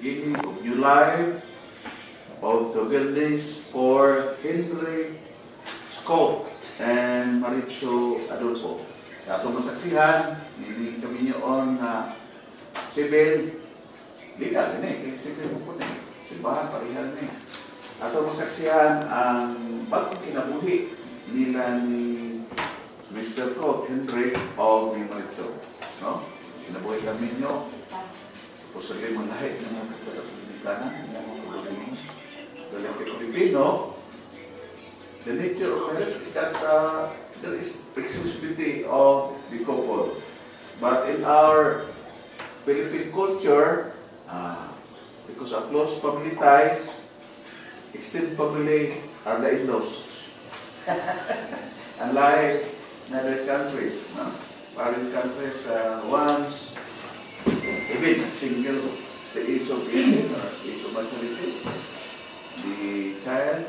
beginning of new life of forgiveness for Henry Scott and Maricho Adolfo. Ato masaksihan, hindi kami niyon na civil, legal ini, civil po ni, simbahan, parihan ni. Ato masaksihan ang bagong kinabuhi nila ni Mr. Scott, Henry o ni Maricho. No? Kinabuhi kami niyo. Pusagay mo lahat ng mga sa Pilipinanan, ng mga Pilipino. Dahil kay Pilipino, the nature of marriage is that there is exclusivity of the couple. But in our Philippine culture, because of close family ties, extended family are the in-laws. Unlike in other countries, no? Foreign countries, once even single, the age of 18 or age of maturity, the child,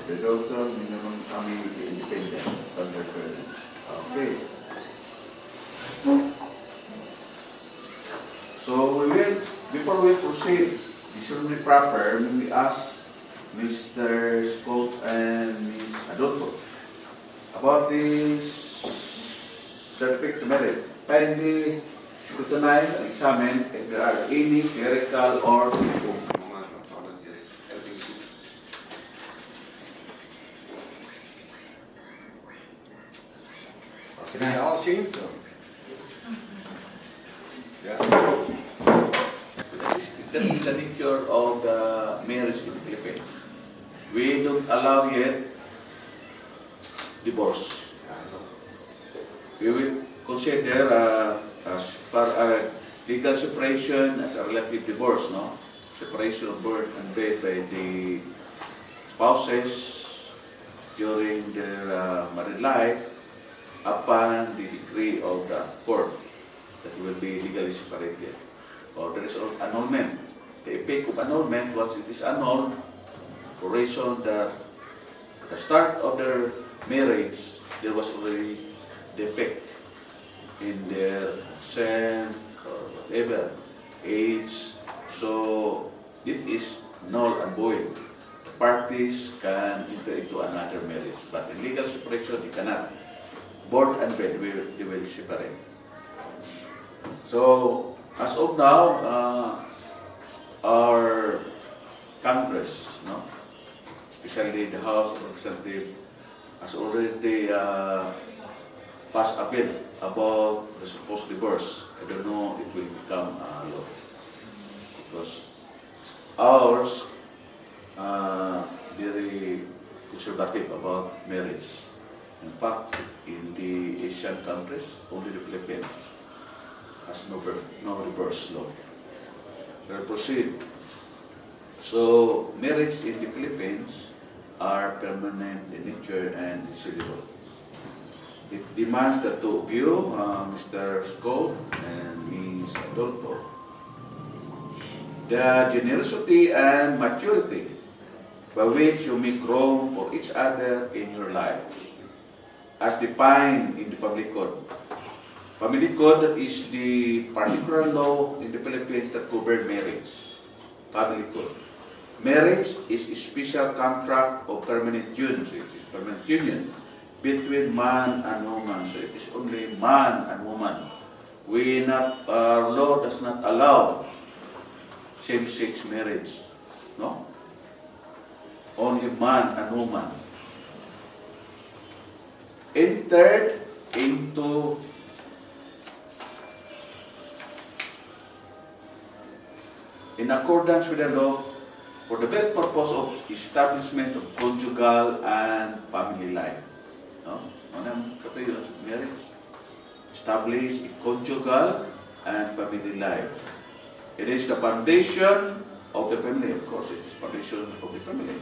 the daughter, minimum kami independent from their parents. Okay. So we will, before we proceed, this will be proper when we ask Mr. Scott and Ms. Adolfo about this certificate of marriage. Kindly scrutinize and examine if there are any clerical or Can I all see him? Yeah. that is the nature of the marriage in the Philippines. We don't allow yet divorce. We will consider legal separation as a relative divorce, no? Separation of birth and bed by the spouses during their married life upon the decree of the court that will be legally separated. Or there is annulment. The effect of annulment, once it is annulled, for reason that at the start of their marriage, there was already defect in their scent or whatever age. So it is null and void. The parties can enter into another marriage, but in legal separation, you cannot. Board and bed, they will separate. So as of now, our Congress, no, especially the House of Representatives, has already passed a bill about the supposed divorce. I don't know if it will become law. Because ours very conservative about marriage. In fact, in the Asian countries, only the Philippines has no divorce law. We'll proceed. So marriage in the Philippines are permanent in nature and dissolvable. It demands the two of you, Mr. Scott and Ms. Adolfo, the generosity and maturity by which you make room for each other in your lives, as defined in the Family Code. Family Code, that is the particular law in the Philippines that governs marriage. Family Code. Marriage is a special contract of permanent union. So it is permanent union between man and woman. So it is only man and woman. Our law does not allow same-sex marriage. No? Only man and woman. Entered into in accordance with the law for the very purpose of establishment of conjugal and family life. No? Anong katayo sa marriage? Establish a conjugal and family life. It is the foundation of the family, of course. It is foundation of the family.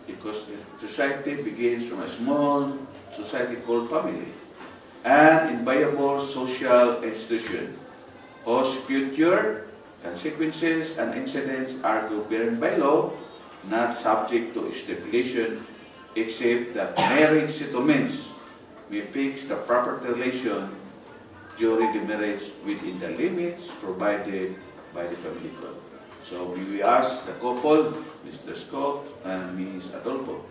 Because the society begins from a small society called family, an inviolable social institution whose future consequences and incidents are governed by law, not subject to stipulation, except that marriage settlements may fix the property relation during the marriage within the limits provided by the family court. So we ask the couple, Mr. Scott and Ms. Adolfo,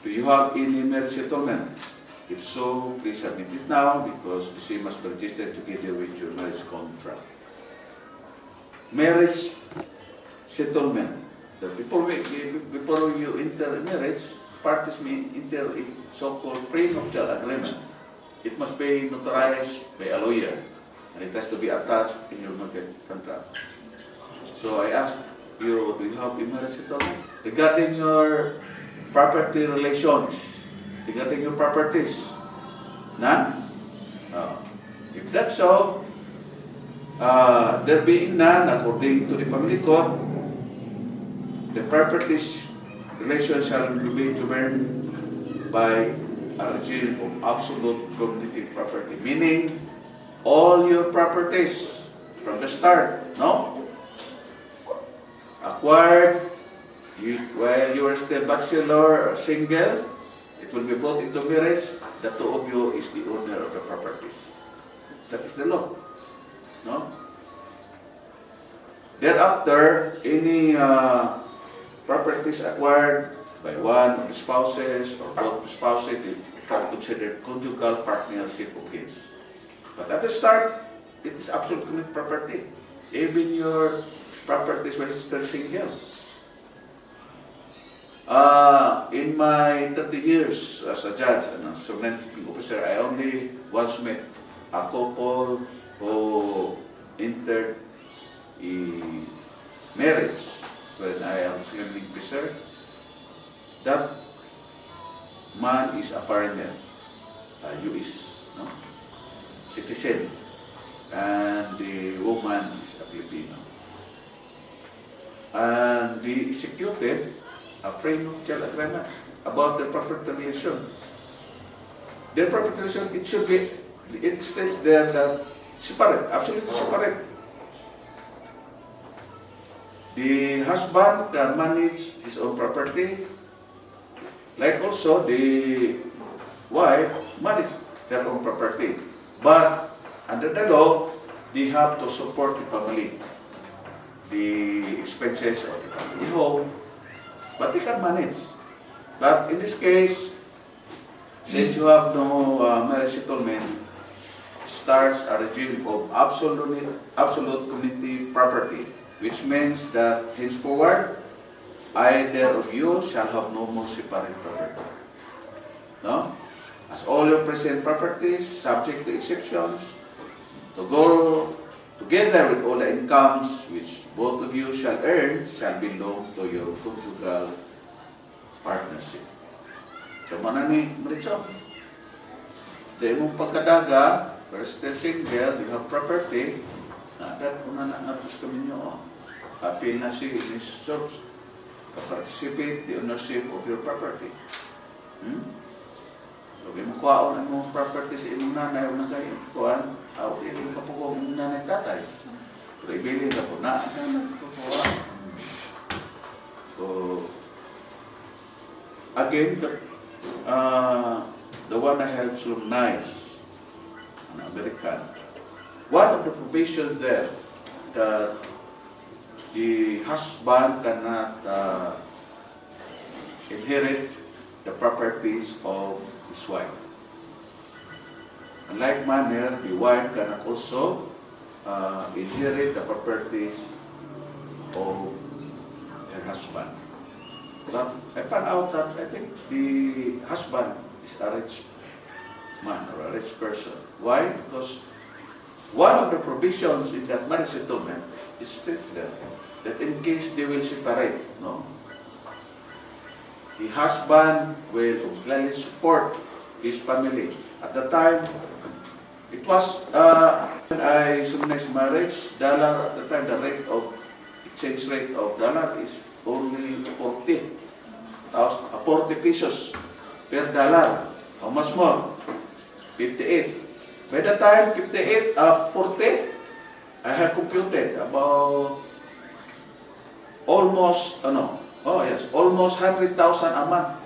do you have any marriage settlement? If so, please submit it now because the same must be registered together with your marriage contract. Marriage settlement. That before you enter a marriage, parties may enter a so-called prenuptial agreement. It must be notarized by a lawyer, and it has to be attached in your marriage contract. So I asked you, do you have a marriage settlement? Regarding your property relations, regarding your properties, none? If that's so, there being none, according to the family code, the properties relation shall be governed by a regime of absolute cognitive property, meaning all your properties from the start, no? Acquired while you are still bachelor or single, it will be brought into marriage. The two of you is the owner of the properties. That is the law, no? Thereafter, any properties acquired by one of the spouses or both spouses, it can be considered conjugal partnership of kids. But at the start, it is absolute common property. Even your properties when you're still single. In my 30 years as a judge and a subordinating officer, I only once met a couple who entered a marriage when I am single officer. That man is a foreigner, a US citizen, and the woman is a Filipino. And they executed a prenuptial agreement about their property relation. Their property relation, it should be, it states there that separate, absolutely separate. The husband can manage his own property, like also the wife manage their own property. But under the law, they have to support the family, the expenses of the family home, but they can manage. But in this case, since you have no marriage settlement, starts a regime of absolute community property, which means that henceforward, either of you shall have no more separate property. No? As all your present properties, subject to exceptions, to go together with all the incomes which both of you shall earn, shall belong to your conjugal partnership. So, manani, Maricho, di mong pagkadaga, first still single, you have property, that una na natos kami nyo, apil na si Ms. George, participate the ownership of your property. So, may makuha ang mong property sa inyong nanay o nagay, kuhaan, hindi mo kapukuha ang nanay tatay. Pero ibili na po na, nagkukuha. So, again, the one I have so nice, an American, one of the provisions there that the husband cannot inherit the properties of his wife. In like manner, the wife cannot also inherit the properties of her husband. But I found out that I think the husband is a rich man or a rich person. Why? Because one of the provisions in that marriage settlement is states there that in case they will separate, no, the husband will gladly support his family. At the time, it was when I solemnized marriage, dollar at the time, the rate of exchange rate of dollar is only 40 pesos per dollar. How much more? 58. By the time 58, 40, I have computed about almost, almost 100,000 a month.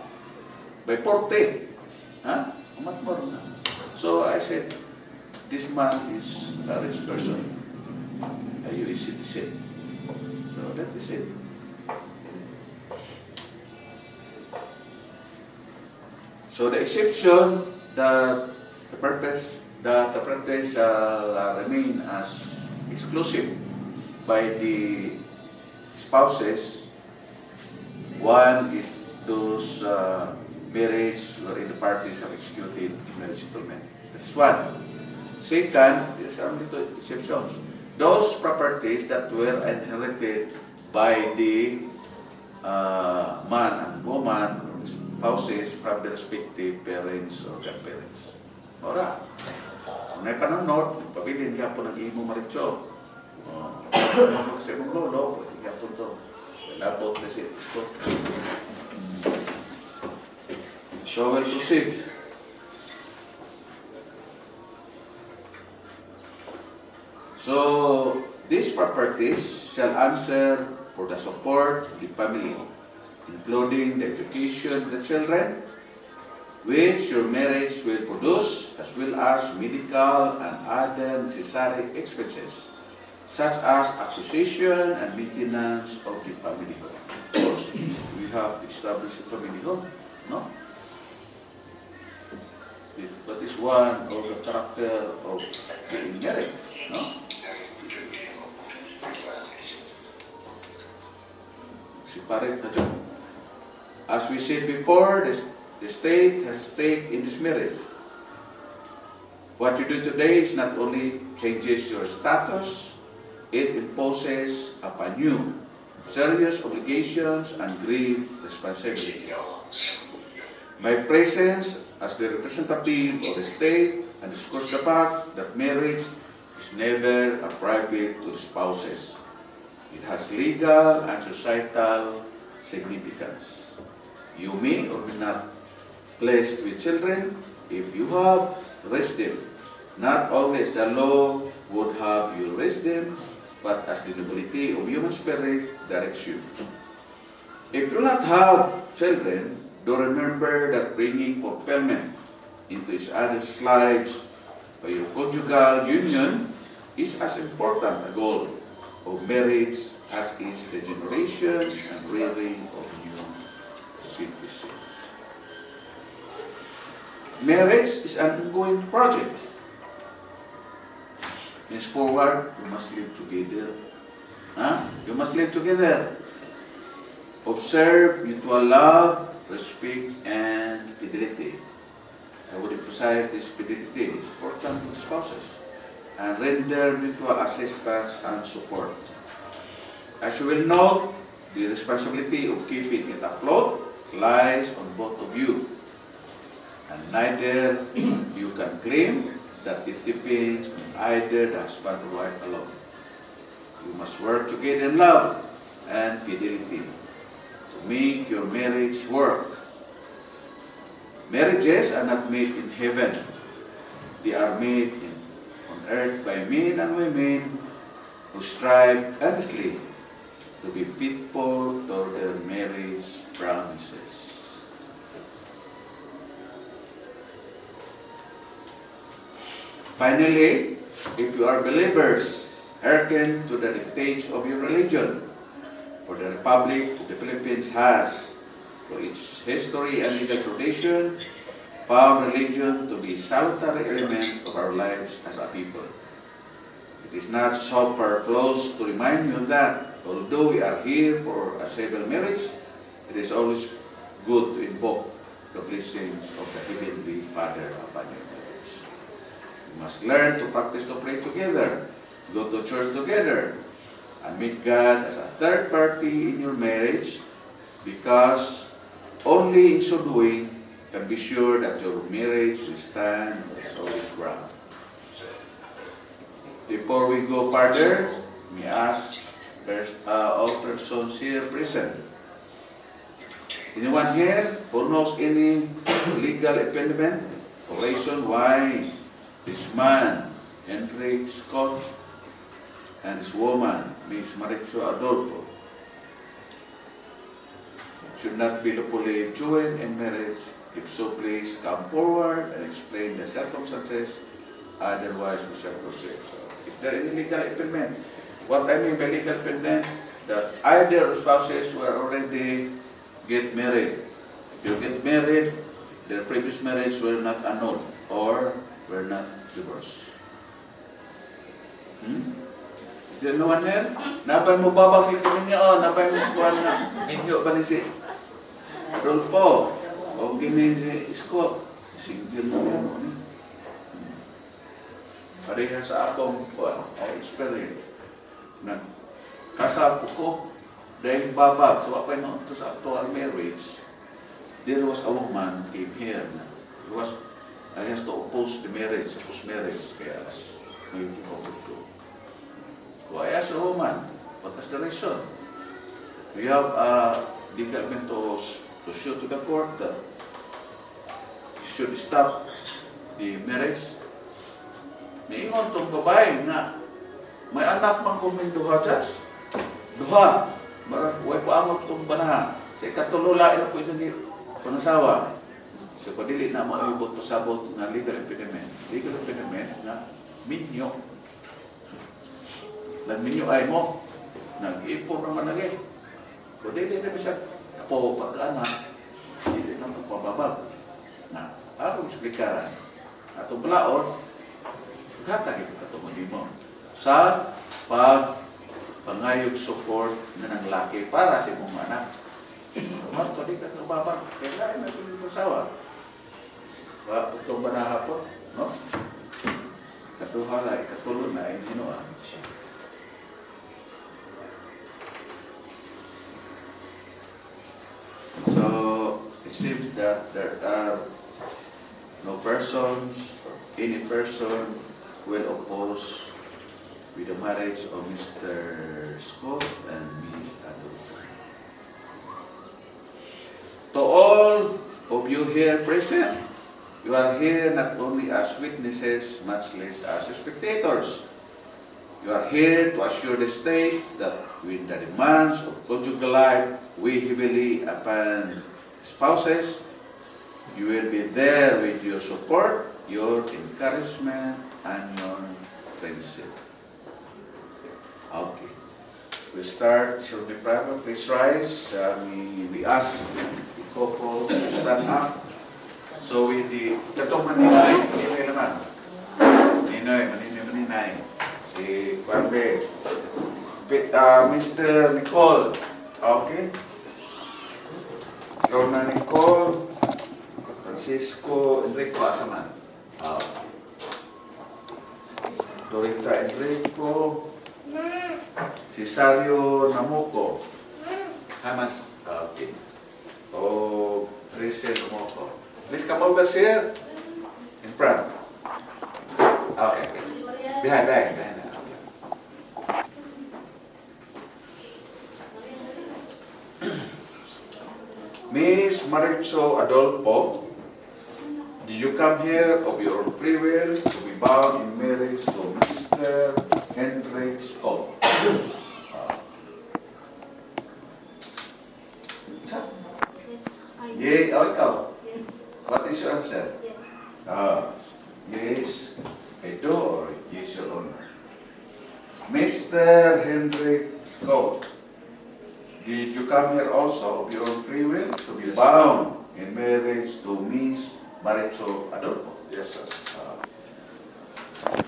By 40. How much more? So I said, this man is a rich person. a U.S. citizen. So that is it. So the exception that the purpose shall remain as exclusive by the spouses. One is those marriage wherein the parties have executed marriage settlement. That is one. Second, there's only two exceptions. Those properties that were inherited by the man and woman, spouses from the respective parents or grandparents. Ora, kung may panunod, pabilin ka po ng imo maricho. Kung sa imong lolo, pwede ka po ito. Labot na siya. So we'll proceed. So, these properties shall answer for the support of the family, including the education of the children, which your marriage will produce, as well as medical and other necessary expenses, such as acquisition and maintenance of the family home. Of course, we have established a family home, no? That is one of the character of being married, no? Separate na dyan. As we said before, the state has stake in this marriage. What you do today is not only changes your status, it imposes upon you serious obligations and grave responsibilities. My presence as the representative of the state underscores the fact that marriage is never a private to the spouses. It has legal and societal significance. You may or may not blessed with children. If you have, raise them. Not only as the law would have you raise them, but as the nobility of human spirit directs you. If you do not have children, do remember that bringing fulfillment into each other's lives by your conjugal union is as important a goal of marriage as is the generation and rearing of new citizens. Marriage is an ongoing project. Henceforward, you must live together. You must live together. Observe mutual love, respect, and fidelity. I would emphasize this fidelity is important to spouses, and render mutual assistance and support. As you will note, the responsibility of keeping it afloat lies on both of you, and neither you can claim that it depends on either the husband or wife alone. You must work together in love and fidelity to make your marriage work. Marriages are not made in heaven. They are made on earth by men and women who strive earnestly to be faithful to their marriage promises. Finally, if you are believers, hearken to the dictates of your religion. For the Republic of the Philippines has, for its history and legal tradition, found religion to be a salutary element of our lives as a people. It is not superfluous to remind you that, although we are here for a civil marriage, it is always good to invoke the blessings of the Heavenly Father upon your marriage. You must learn to practice to pray together, go to church together, and meet God as a third party in your marriage, because only in so doing can be sure that your marriage will stand on solid ground. Before we go further, may I ask all persons here present. Anyone here who knows any legal impediment or reason why this man, Henry Scott, and this woman, Miss Maricho Adolfo, should not be lawfully joined in marriage? If so, please come forward and explain the circumstances, otherwise we shall proceed. So, Is there any legal impediment? What I mean by legal impediment, that either spouses were already get married. If you get married, their previous marriage were not annulled or were not divorced. Is there no one here? Napay mo babak si kanya o, napay mo kuhan na inyo ba ni si Rolpo? O kini si Isko? Single na yun. Pareha sa akong experience. Nagkasapo ko dahil babag. So, apay no, ito sa actual marriage, there was a woman came here. I has to oppose the marriage, post-marriage. Kaya may pagkakot ko. So, I asked a woman, what is the reason? We have a legal to show to the court that you should stop the marriage. May ingon tong babae nga, may anak man kung may duha, Diyas. Duha. Marang, huwag po amot kong banaha. Sa ikatulula, ina po ito ni pangasawa. So, padili na maibot pasabot na legal impediment. Legal impediment na minyo. Nagminyo ay mo. Nag-iipon naman lagi. Padili na bisa po pagkaanak. Hindi na magpababag. Na, ako explikaran. Atong palaon, hatag ito katungin mo sa pangayog support na ng laki para sa mong anak. Marto, di ka babag. Kailangan natin yung masawa. Itong banaha po, no? Katuhala, ikatulong na, ininuan. So, it seems that there are no persons or any person will oppose with the marriage of Mr. Scott and Ms. Adolfo. To all of you here present, you are here not only as witnesses, much less as spectators. You are here to assure the state that with the demands of conjugal life weigh heavily upon spouses, you will be there with your support, your encouragement, and your friendship. Okay. We start from the private. Please rise. We ask the couple to stand up. So with the katong maninay, maninay naman. Maninay. Si Juanbe. Mr. Nicole. Okay. Rona Nicole. Francisco Enrico Asaman. Dorita Enrico. Cesario Namuco. Hamas. Okay. O Trisel Namuco. Please come over here. In front. Okay. Behind. Miss Maricho Adolfo, did you come here of your own free will to be bound in marriage to Mr. Hendrik Scott? Yay, ikaw? Yes. What is your answer? Yes. Yes, I do, or yes, your honor. Mr. Hendrik Scott, did you come here also of your own free will to be Yes, bound in marriage to Miss Maricho Adolfo? Yes, sir.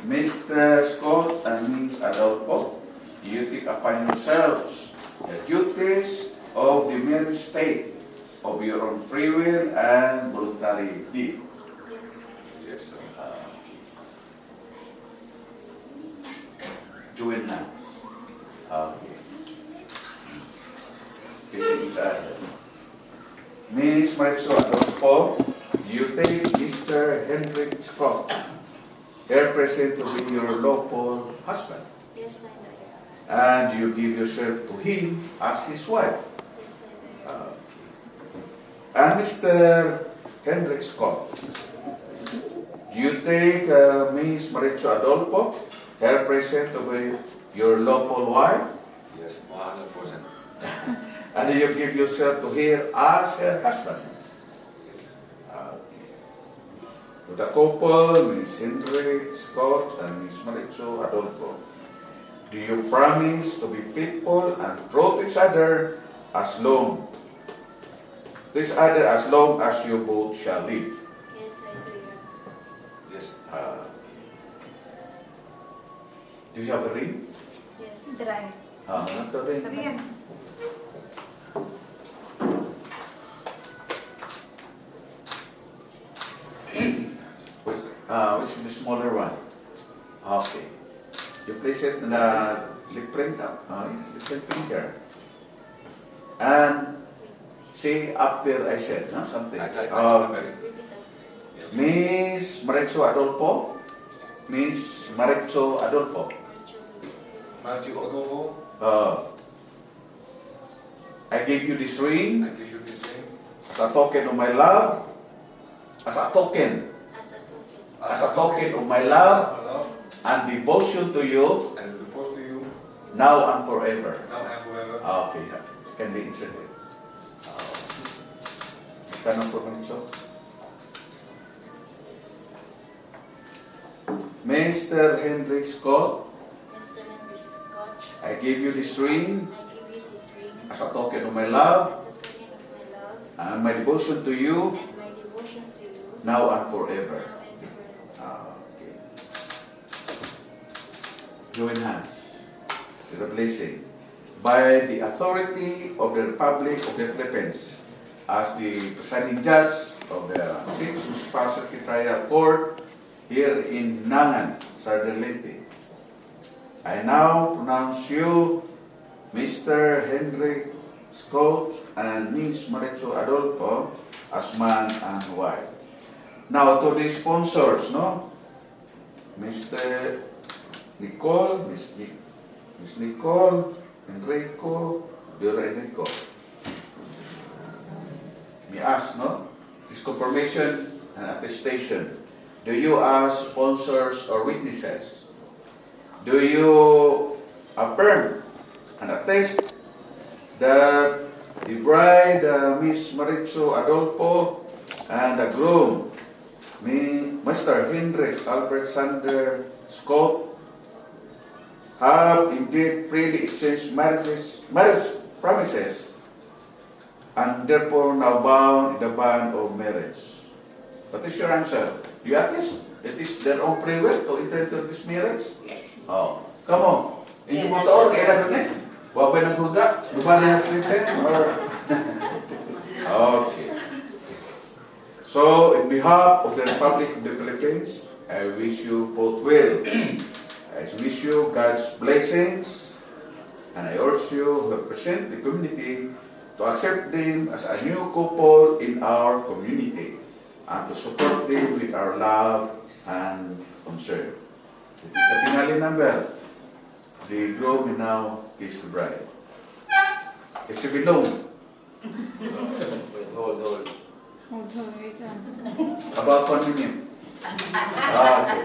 Mr. Scott and Miss Adolfo, you take upon yourselves the duties of the marriage state of your own free will and voluntary deed. Yes. Yes, sir. Join hands. Okay. Facing each other. Miss Maricho Adolfo, you take Mr. Hendrik Scott, here present to be your lawful husband, Yes, I know. and you give yourself to him as his wife. Yes, I know. And Mr. Hendrik Scott, you take Miss Maricho Adolfo, here present to be your lawful wife, Yes, 100%. and you give yourself to her as her husband. Yes. To the couple, Miss Henry Scott and Miss Maritzo Adolfo. Do you promise to be faithful and true to each other as long as you both shall live? Yes, I do, Your Honor. Yes. Do you have a ring? Yes. Dry. Not a ring. Sabi yan. Which is the smaller one? Okay. You place it in the lip ring, little finger. And say after I said something. I remember it. Repeat after. Miss Maritzo Adolfo. Miss Maritzo Adolfo. Matthew Odolfo, I give you this ring I give you this ring as a token of my love. As a token. As a token. As a token of my love of love and devotion to you and propose to you now and forever. now and forever. Okay, can be inserted. Tanong po Maritzo. Mr. Henry Scott, Mr. Henry Scott, I give you this ring I give you this ring as a token of my love as a token of my love and my devotion to you and my devotion to you now and forever. now and forever. Okay. Join hands. To the blessing. By the authority of the Republic of the Philippines, as the presiding judge of the 6th Municipal Secretarial Court here in Nangan, Southern Leyte, I now pronounce you, Mr. Henry Scott and Miss Maritzo Adolfo, as man and wife. Now to the sponsors, no? Mr. Nicole, Miss Nicole, Enrico, Dora Enrico. May ask, no? This confirmation and attestation. Do you as sponsors or witnesses? Do you affirm and attest that the bride, Miss Maritzo Adolfo, and the groom, Mr. Hendrik Albert Sander Scott, have indeed freely exchanged marriage promises, and therefore now bound in the bond of marriage? What is your answer? Do you attest it is their own free will to enter into this marriage? Yes. Oh, come on. Hindi mo taon, kaya na doon eh. Huwag ba ng hurga? Lupa na yung or... Okay. So, in behalf of the Republic of the Philippines, I wish you both well. I wish you God's blessings, and I urge you who represent the community to accept them as a new couple in our community and to support them with our love and concern. It is the finale number. The groom will now kiss the bride. It should be long. Hold. Hold on, wait lang. About 1 minute. Okay.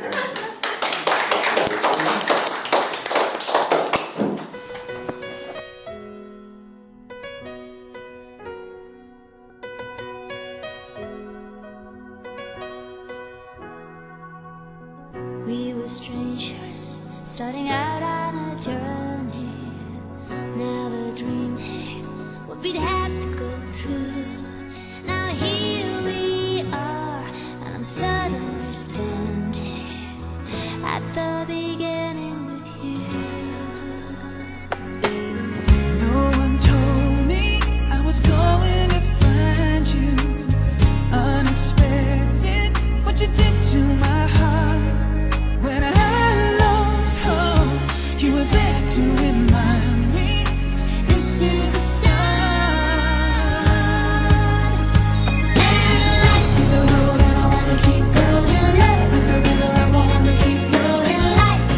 We were strangers, starting out on a journey. Never dreaming what we'd have to go through. Now here we are, and I'm suddenly standing at the beginning with you. No one told me I was going to find you. Unexpected, what you did to my heart. When I lost hope, you were there to remind me this is the start. Life is a road and I wanna keep going. Life is a river I wanna keep flowing. Life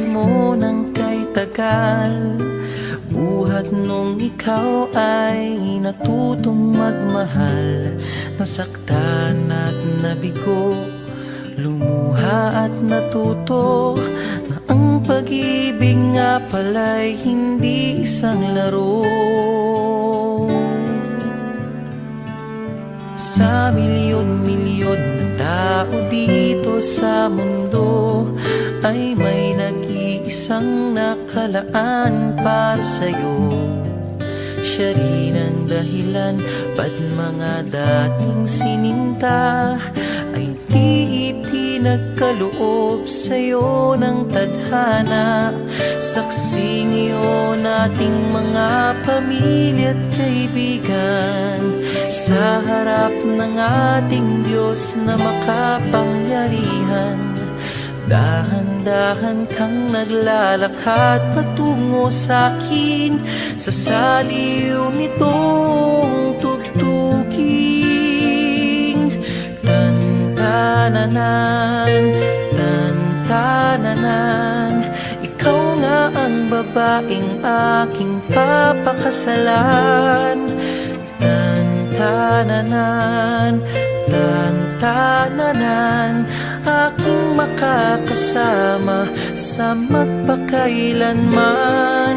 mo ng kay tagal. Buhat nung ikaw ay natutong magmahal. Nasaktan at nabigo, lumuha at natuto na ang pag-ibig nga pala'y hindi isang laro. Sa milyon-milyon na tao dito sa mundo ay may nag-iisang nakalaan para sa'yo. Siya rin ang dahilan ba't mga dating sininta ay di ipinagkaloob sa'yo ng tadhana. Saksi ngayon ating mga pamilya at kaibigan sa harap ng ating Diyos na makapangyarihan. Dahan-dahan kang naglalakad patungo sa'kin sa saliw nitong tugtuging. Tan-tananan, tan-tananan, ikaw nga ang babaeng aking papakasalan. Tan-tananan, tan-tananan, aking makakasama sa magpakailanman.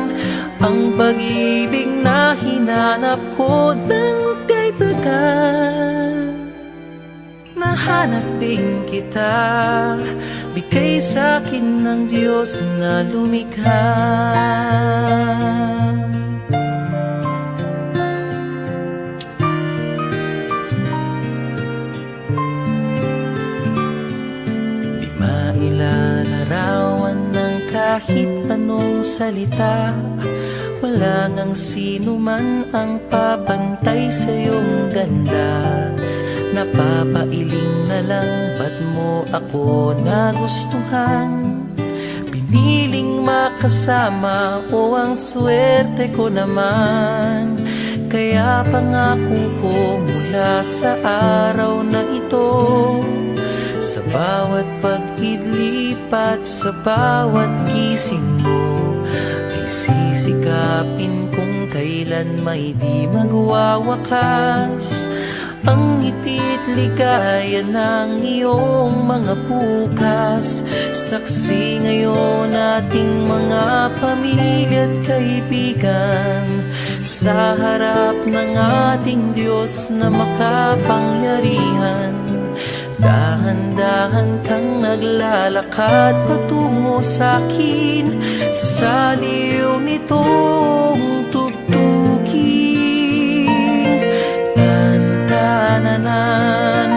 Ang pag-ibig na hinanap ko ng kay tagal. Nahanap din kita, bigay sa'kin ng Diyos na lumikha. Ilalarawan ng kahit anong salita, wala ngang sino man ang papantay sa iyong ganda. Napapailing na lang ba't mo ako nagustuhan? Piniling makasama o ang swerte ko naman. Kaya pangako ko mula sa araw na ito, sa bawat pag-idlip at sa bawat gising mo, ay sisikapin kung kailan may di magwawakas ang ngiti't ligaya ng iyong mga bukas. Saksi ngayon ating mga pamilya at kaibigan sa harap ng ating Diyos na makapangyarihan. Dahan-dahan kang naglalakad patungo sa'kin sa saliw nitong tugtuging. Tan-tananan,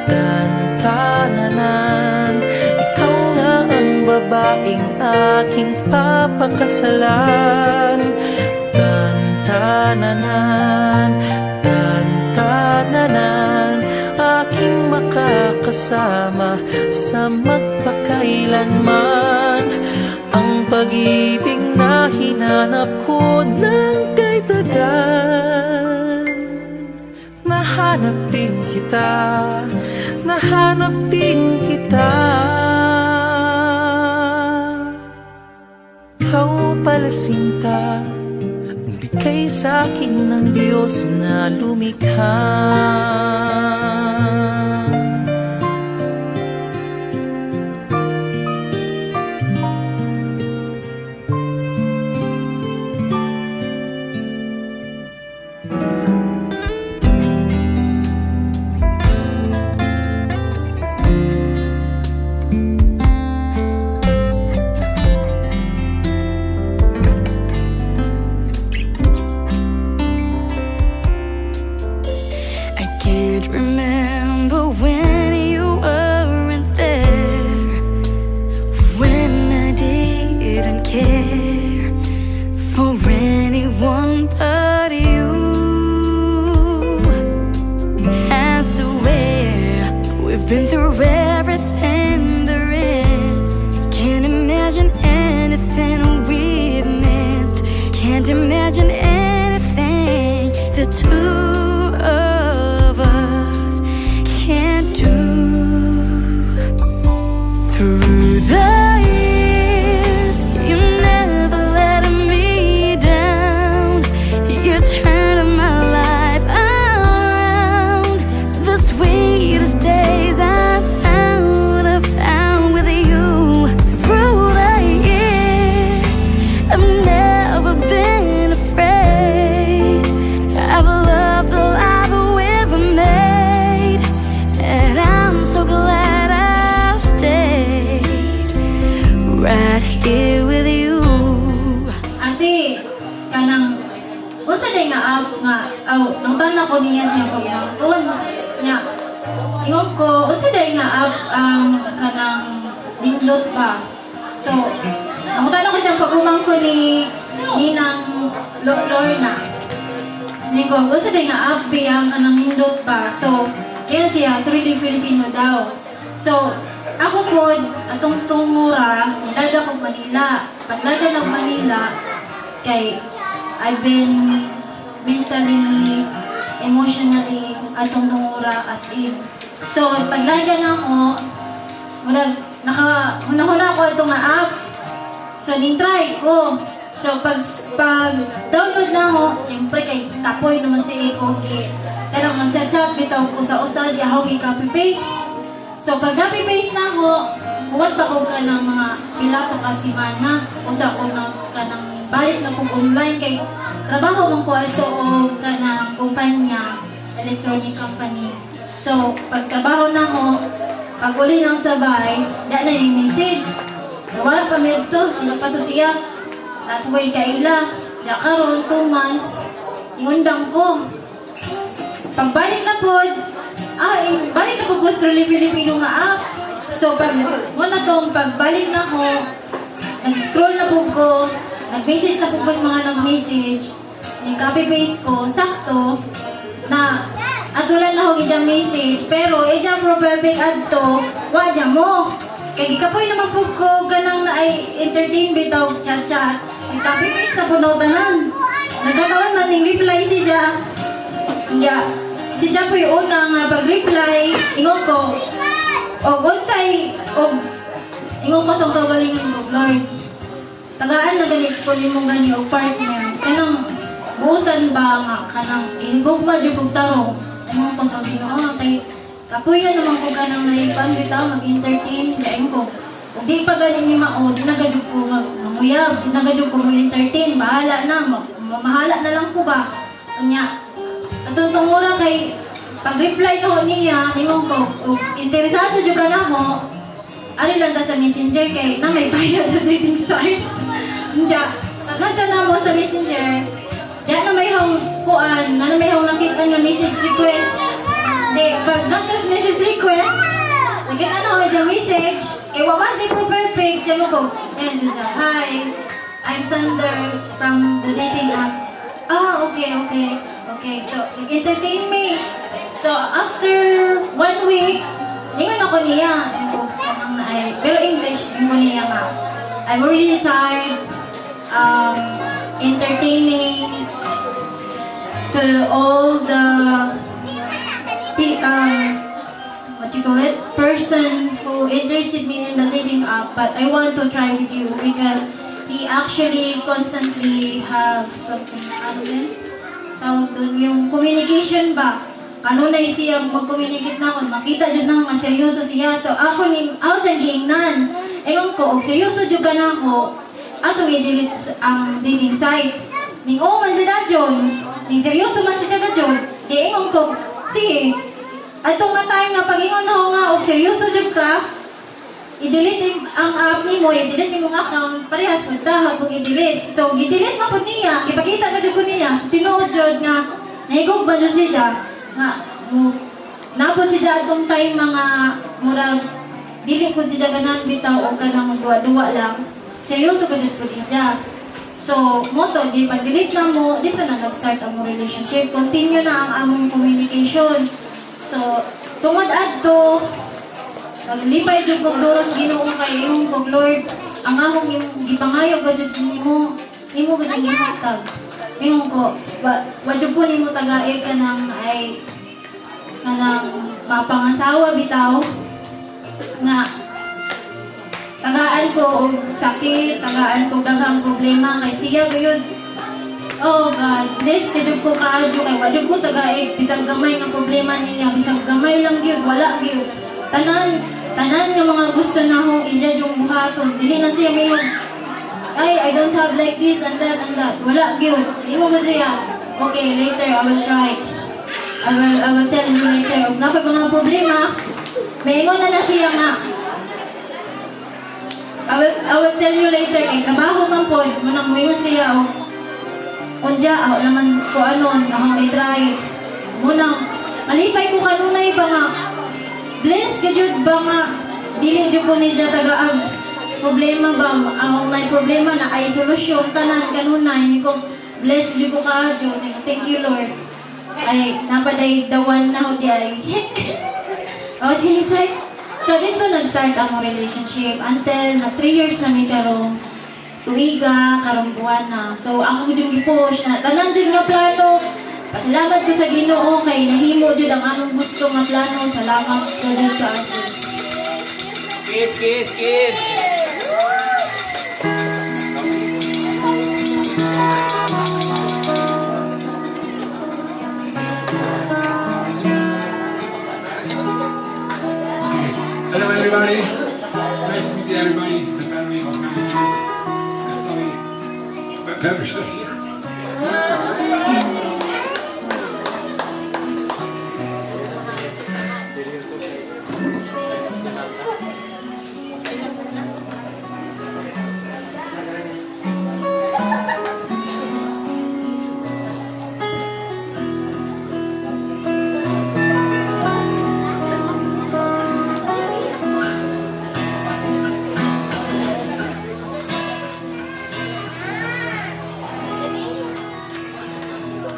tan-tananan, ikaw nga ang babaeng aking papakasalan. Tan-tananan, tan-tananan, aking makakasama sa magpakailanman. Ang pag-ibig na hinanap ko ng kay tagal. Nahanap din kita, nahanap din kita. Ikaw pala sinta, ang bigay sa'kin ng Diyos na lumikha. Been through everything there is. Can't imagine anything we've missed. Can't imagine anything the two of us can't do. Through the years day nga nga nang tanan ko niya siya pagmangkon nya ingon ko unsa day nga ang kanang nindot ba. So ang tanan ko siya pagmangkon ni Ninang Lorna. Ningo unsa day nga ang kanang nindot ba. So kaya siya truly Filipino daw. So ako po atong tumura nilada ko Manila. Paglaga ng Manila kay I've been mentally, emotionally, atong nungura as in. So, paglaga na ako, hunahuna ko itong app. So, nin-try ko. So, pag-download na ako, siyempre kay tapoy naman si Eko. Pero mag-chat-chat, bitaw ko sa usad, ako i-copy-paste. So, pag copy-paste na ako, huwag pa ko ka ng mga pilato kasi mana. Usa ko na ka ng balik na po online kay trabaho mong ko aso o ka ng kumpanya, electronic company. So, pag trabaho na ko, pag uli ng sabay, da na yung message. Wala pa medto, hindi pa to siya. Tapos ko yung kaila, da karon 2 months, iundang ko. Pagbalik na po, balik na po gusto rin Filipino nga app. So, pag muna tong pagbalik na ko, nag-scroll na po ko, nag-message na po ko mga nag-message, nag-copy-paste ko, sakto, na atulan na ko gidang message, pero ejang profile pic adto, wadya mo. Kaya gikapoy naman po ko, ganang na ay entertain bitaw, chat-chat, nag-copy-paste na po na utanan. Nagkataon na ning reply siya. Yeah. Si Japo yung una nga pag-reply, ingon ko, ingon ko sa kagalingan ko, Lord. Tagaan na ganit ko limong gani o partner. Kanang buutan ba nga, kanang inigugma dyan pong tarong. Ingon ko sa Ginoo, kay kapuya naman ko kanang naipan kita, mag-entertain, diyan ko. Kung di pa ganin ni Mao, dinagadyo ko mamuyab, dinagadyo ko mag-entertain, bahala na, mamahala na lang ko ba. Kanya, natutungura kay pag-reply no niya, ingon ko, interesado dyan ka na mo, ari lang ta sa messenger kay na may bayad sa dating site. Diya, pagkanta na mo sa messenger, diya na may hong kuan, na may hong nakita nga message request. Di, pag sa message request, nakita na ako dyan message, kay waman si pro perfect, diya mo ko, ayan siya, hi, I'm Sander from the dating app. Okay, so, entertain me. So, after 1 week, ningon ako niya. Pero English, ningon niya nga. I'm really tired entertaining to all the person who interested me in the dating app, but I want to try with you because he actually constantly have something, tawag doon, yung communication ba? Kanunay siya mag-communicate na ako, makita dyan na nga seryoso siya. So ako sa giingnan. Ewan ko, og seryoso dyan ka na ako, atong i-delete ang dating site. Ning man siya dyan, ning seryoso man siya dyan, di ewan ko, sige, atong nga tayo nga pag-ingon na ako nga, og seryoso dyan ka, i-delete ang app ni mo, i-delete mong account, parehas magdahag kung i-delete. So, i-delete mo po niya, ipakita ka dyan ko niya, so tinuod dyan nga, nahigog ba dyan siya, nga, napod siya atong time mga murag, dili po siya ganan bitaw o kanang duwa-duwa lang, seryoso ka dyan po niya. So, moto, di pag-delete na mo, dito na nag-start ang relationship, continue na ang among communication. So, tungod adto, naglipay dyan kong doros Ginoo kay imong kong Lord, ang among gipangayo gadyo nimo gadyo gihatag. Ingon ko, wadyo ko nimo tagaig ka ng mapangasawa bitaw na tagaan ko og sakit, tagaan ko daghang problema kay siya gayud. Oh God, bless kadyo ko kaadyo kay wadyo ko tagaig bisag gamay nga problema niya, bisag gamay lang gyud, wala gyud. Tanan nga mga gusto na akong i-judge yung buhaton. Dili na siya may I don't have like this and that and that. Wala, gyud. Imo ko siya. Okay, later, I will try. I will tell you later. Huwag na pa mga problema. May ingon na siya nga. I will tell you later. Kay trabaho man po. Manang mo siya. Unya, ako naman ko anon, akong i-try. Munang, malipay ko kanunay ba nga, bless ka jud ba nga, dili jud ko niya tagaag problema ba, akong may problema na ay solusyon, tanan kanunay, ko bless jud ko ka, Diyos, thank you Lord. Ay, napaday dawan na ho di ay. Oh, Jesus. So, dito nag-start ang relationship until na 3 years na may karong tuiga, karong buwan na. So, ako yung i-push na tanan dyan nga plano. Pasalamat ko sa Ginoo kay nahimo dyan ang among gusto nga plano. Salamat ko dyan sa atin. Kiss, kiss, kiss! Hello everybody. Nice to meet everybody. The family of Manitou. Members this year.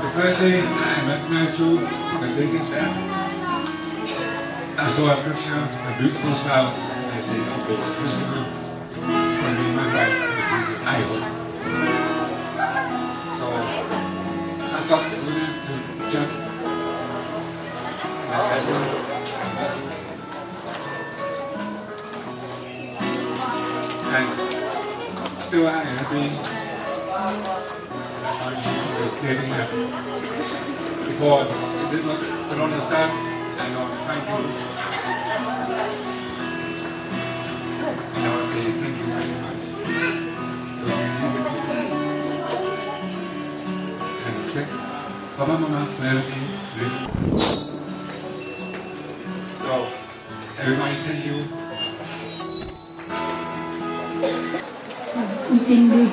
The first day I met Manitou, the biggest app. I saw a picture, a beautiful smile. I said, okay, this is good. For me, my wife, I hope. So I thought we were to jump. And I did. And still I am happy. Getting up. Before it did not put on the start, I know thank you. And I want to say thank you very much. And check. Papa, Mama, family, so everybody thank you. Intindi.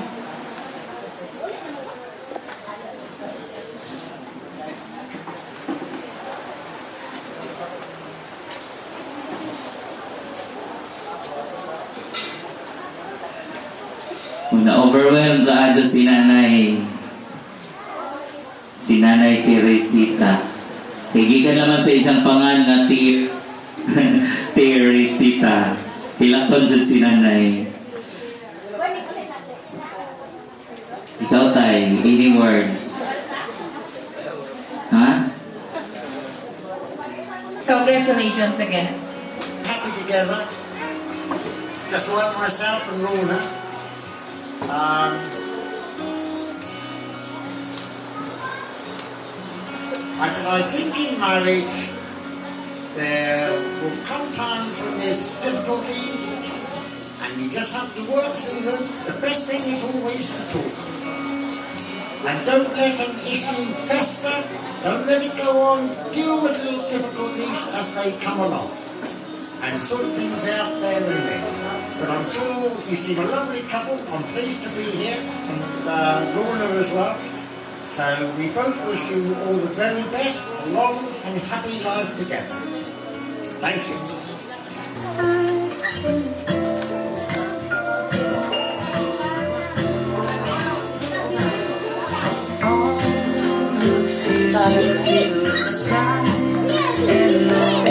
Na-overwhelmed ka adyo si Nanay Teresita. Kaya gikan naman sa isang pangan nga Teresita. Hilakon dyan si Nanay. Ikaw tay, any words? Ha? Congratulations again. Happy together. Just like myself and Lorna. I think in marriage there will come times when there's difficulties and you just have to work through them. The best thing is always to talk. And don't let an issue fester, don't let it go on, deal with little difficulties as they come along. And sort things out there and then. But I'm sure you seem a lovely couple. I'm pleased to be here, and Lorna as well. So we both wish you all the very best, a long and happy life together. Thank you.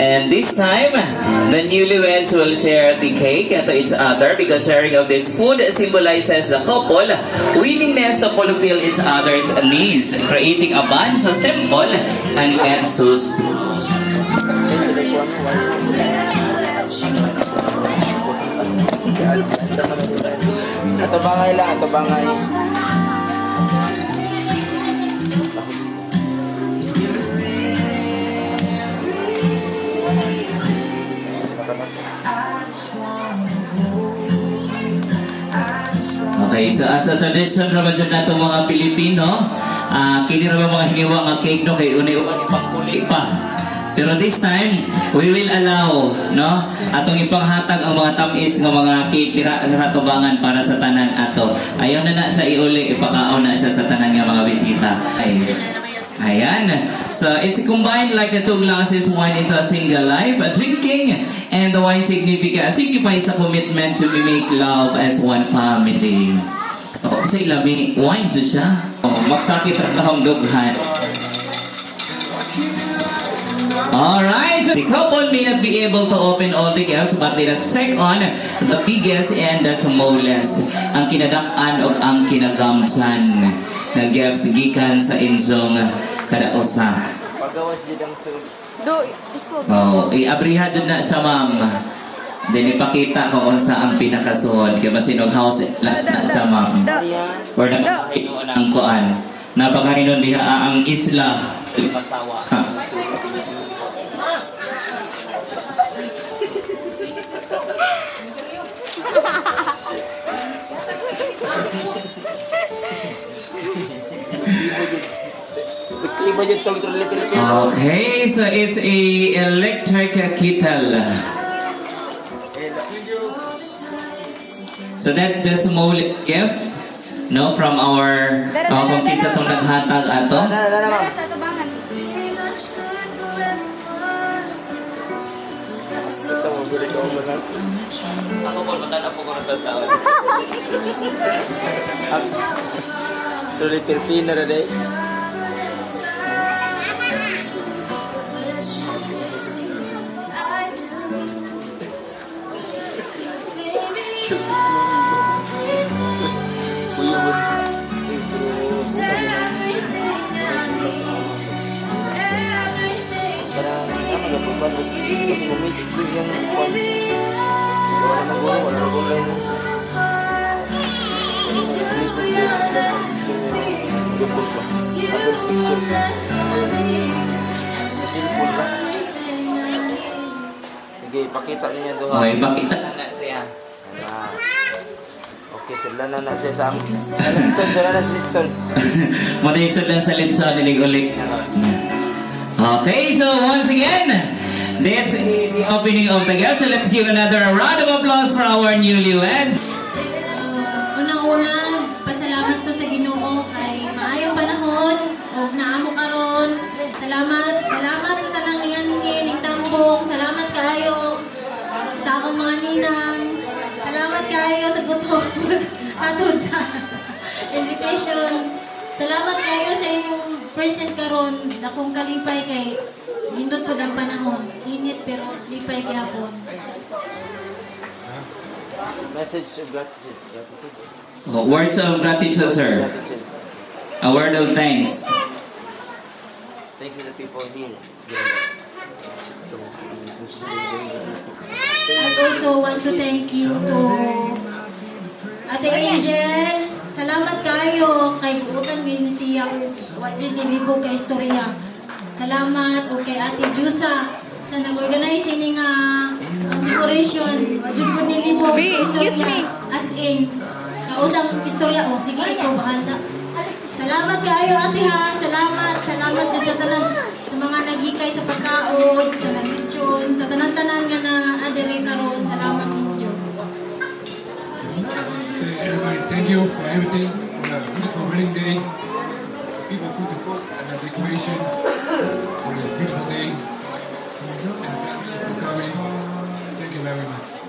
And this time, the newlyweds will share the cake to each other because sharing of this food symbolizes the couple willingness to fulfill each other's needs, creating a bond so simple and yet so strong. Ato bangay lang, ato bangay. Okay, so as a tradition naman dyan nato mga Pilipino, kini naman mga hiniwa nga cake no kay unay-unay pangkuli pa. Pero this time, we will allow, no? Atong ipanghatag ang mga tamis ng mga cake dira sa tubangan para sa tanan ato. Ayaw na sa iuli, ipakaon na siya sa tanan nga mga bisita. Ayan. So, it's combined like the two glasses wine into a single life. Drinking and the wine signifies a commitment to make love as one family. Oh, sa ilabi, wine dyan siya. Oh, magsakit ang tahong dughan. Alright, so the couple may not be able to open all the gifts, but let us check on the biggest and the smallest. Ang kinadak-an o ang kinagamsan na gifts gikan sa inyong kada usa. Pagawas dyan ang sulod. Oh, iabriha dyan na siya, ma'am. Then ipakita kung unsa ang pinakasuod. Kaya ba sinog house lahat na siya, ma'am. Or napakainuan ang kuan. Napakainuan diha ang isla sa Limasawa. Iba dyan tong truly Filipino. Okay, so it's a electric kettle. So that's the small gift, no, from our kung kinsa tong naghatag ato. Ito mo, bili ko ba lang? Ako po, matanda po ko ng taon. Truly Filipino na day. Sige, pakita niya doon. Okay, makita na siya. Okay, sila na siya sa amin. Sila na sa Litson. Madaysod lang sa litson, nilig-ulik. Okay, so once again, that's the opening of the gift. So let's give another round of applause for our newlyweds. Unang-una, pasalamat ko sa Ginoo kay maayong panahon o naamo karon. Salamat sa tanang iyan tambong. Salamat kayo sa akong mga ninang. Salamat kayo sa butong atod sa invitation. Salamat kayo sa inyong present karon. Akong kalipay kay hindot ko ng panahon. Init pero lipay gihapon. Message of gratitude. Oh, words of gratitude, sir. A word of thanks. Thanks to the people here. I also want to thank you to Ate Angel. Salamat kayo kay utang din siya. Wadjud nilibog kay istorya. Salamat o kay Ate Jusa sa nag-organize ini nga ang decoration. Wadjud po nilibog kay istorya. As in, kausang istorya. O sige, ikaw bahala. Salamat kayo ate ha. Salamat dyan sa tanan. Sa mga nagikay sa pagkaon, sa nag-lechon, sa tanan-tanan nga na adere karon. Salamat ninyo. Everybody, thank you for everything. For a beautiful wedding day. People put the food and the decoration for this beautiful day. And thank you for coming. Thank you very much.